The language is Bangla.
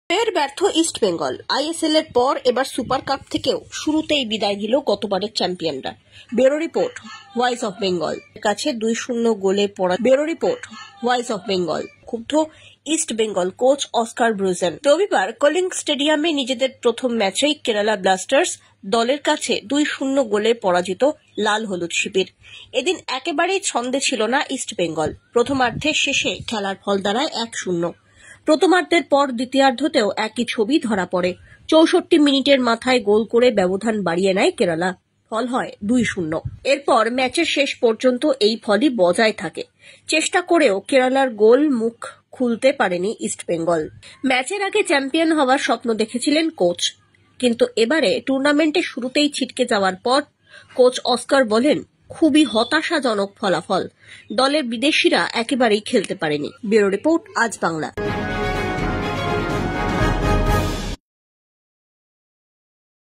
ফের ব্যর্থ ইস্ট বেঙ্গল। আইএসএল এর পর এবার সুপার কাপ থেকেও শুরুতেই বিদায় দিল গতবারের চ্যাম্পিয়নরা। Bureau report, voice of Bengal. কাছে 2-0 গোলে পড়া bureau report, voice of Bengal. ক্ষুব্ধ East Bengal coach Oscar Bruzon. রবিবার কলিঙ্গ স্টেডিয়ামে নিজেদের প্রথম ম্যাচেই কেরালা ব্লাস্টার্স দলের কাছে 2-0 গোলে পরাজিত লাল হলুদ শিবির। এদিন একেবারেই ছন্দে ছিল না ইস্ট বেঙ্গল। প্রথমার্ধের শেষে খেলার ফল দাঁড়ায় 1-0। প্রথমার্ধের পর দ্বিতীয়ার্ধতেও একই ছবি ধরা পড়ে। 64 মিনিটের মাথায় গোল করে ব্যবধান বাড়িয়ে নেয় কেরালা। ফল হয় 2-0। এরপর ম্যাচের শেষ পর্যন্ত এই ফলই বজায় থাকে। চেষ্টা করেও কেরালার গোল মুখ খুলতে পারেনি ইস্ট বেঙ্গল। ম্যাচের আগে চ্যাম্পিয়ন হওয়ার স্বপ্ন দেখেছিলেন কোচ, কিন্তু এবারে টুর্নামেন্টে শুরুতেই ছিটকে যাওয়ার পর কোচ অস্কার বলেন, খুবই হতাশাজনক ফলাফল। দলের বিদেশিরা একেবারেই খেলতে পারেনি। ব্যুরো রিপোর্ট, আজ বাংলা।